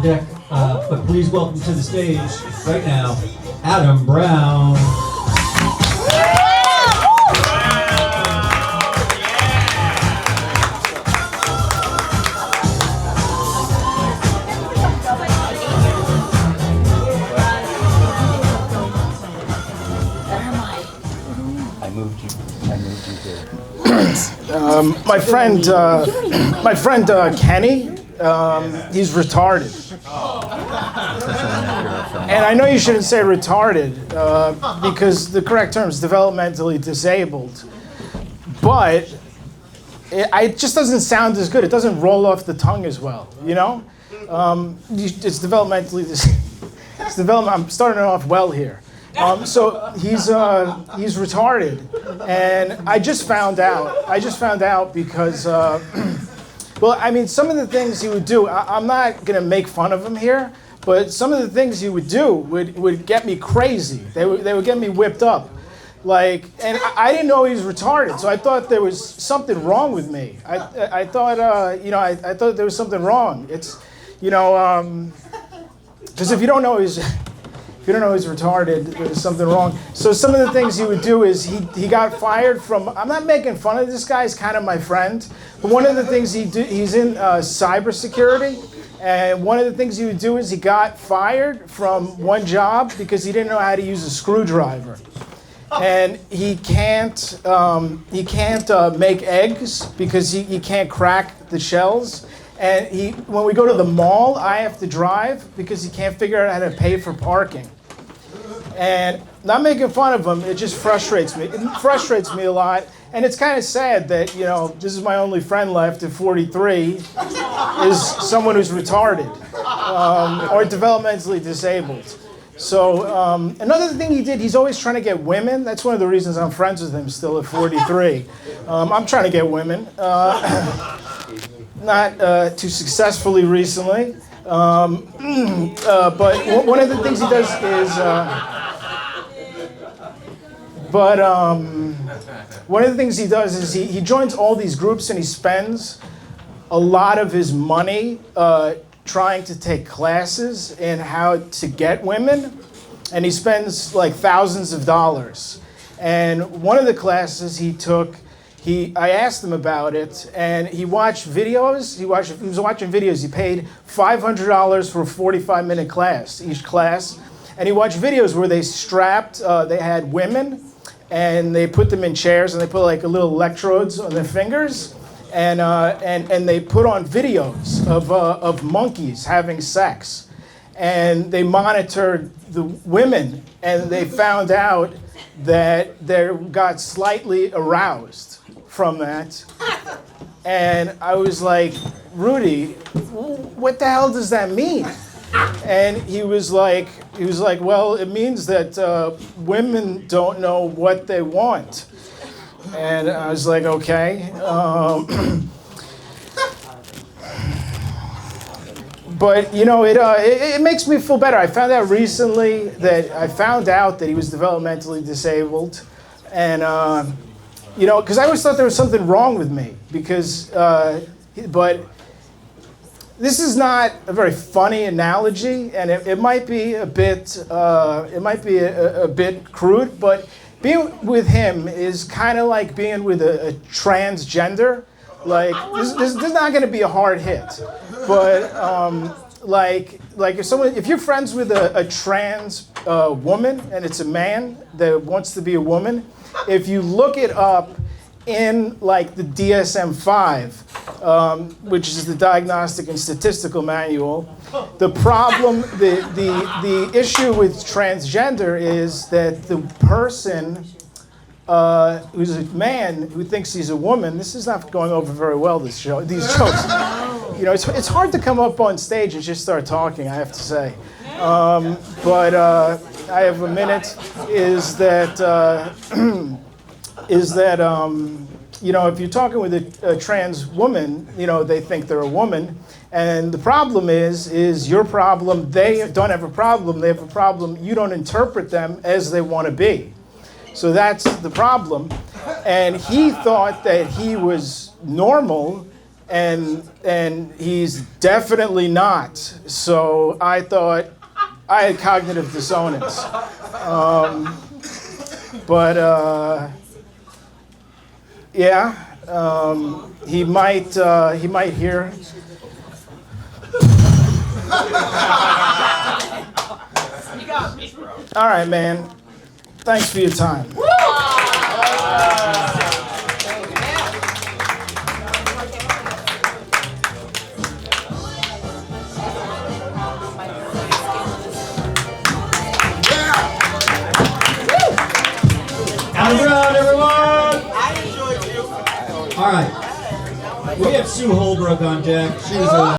deck, but please welcome to the stage right now, Adam Brown. I moved you here. My friend Kenny, he's retarded. And I know you shouldn't say retarded because the correct term is developmentally disabled. But it just doesn't sound as good. It doesn't roll off the tongue as well, you know? It's developmentally disabled. I'm starting it off well here. So he's retarded, and I just found out because, well, I mean, some of the things he would do, I'm not gonna make fun of him here, but some of the things he would do would get me crazy. They would get me whipped up, like, and I didn't know he was retarded, so I thought there was something wrong with me. I thought, I thought there was something wrong. It's, because if you don't know he's retarded, there's something wrong. So some of the things he would do is he got fired from, I'm not making fun of this guy, he's kind of my friend, but one of the things he's in cybersecurity, and one of the things he would do is he got fired from one job because he didn't know how to use a screwdriver. And he can't make eggs because he can't crack the shells. And when we go to the mall, I have to drive because he can't figure out how to pay for parking. And not making fun of him, it just frustrates me. It frustrates me a lot. And it's kind of sad that, this is my only friend left at 43, is someone who's retarded or developmentally disabled. So another thing he did, he's always trying to get women. That's one of the reasons I'm friends with him still at 43. I'm trying to get women. Not too successly recently, but one of the things he does is, he joins all these groups and he spends a lot of his money trying to take classes in how to get women, and he spends like thousands of dollars. And one of the classes he took, I asked him about it, and he watched videos. He was watching videos. He paid $500 for a 45-minute class, each class. And he watched videos where they had women, and they put them in chairs, and they put like little electrodes on their fingers, and they put on videos of monkeys having sex. And they monitored the women, and they found out that they got slightly aroused from that. And I was like, Rudy, what the hell does that mean? And he was like, well, it means that women don't know what they want. And I was like, okay. But it makes me feel better. I found out recently that he was developmentally disabled, and because I always thought there was something wrong with me but this is not a very funny analogy, and it might be a bit a bit crude, but being with him is kind of like being with a transgender. Like this is not going to be a hard hit, but if you're friends with a trans woman and it's a man that wants to be a woman, if you look it up in like the DSM-5, which is the Diagnostic and Statistical Manual, the problem, the issue with transgender is that the person who's a man who thinks he's a woman, this is not going over very well, these jokes. It's hard to come up on stage and just start talking, I have to say. But I have a minute, is that if you're talking with a trans woman, they think they're a woman. And the problem is your problem. They don't have a problem. They have a problem. You don't interpret them as they want to be. So that's the problem. And he thought that he was normal and he's definitely not. So I thought I had cognitive dissonance. Yeah, he might hear. All right, man. Thanks for your time. Adam Brown, everyone! I enjoyed you. All right. We have Sue Holbrook on deck. She was a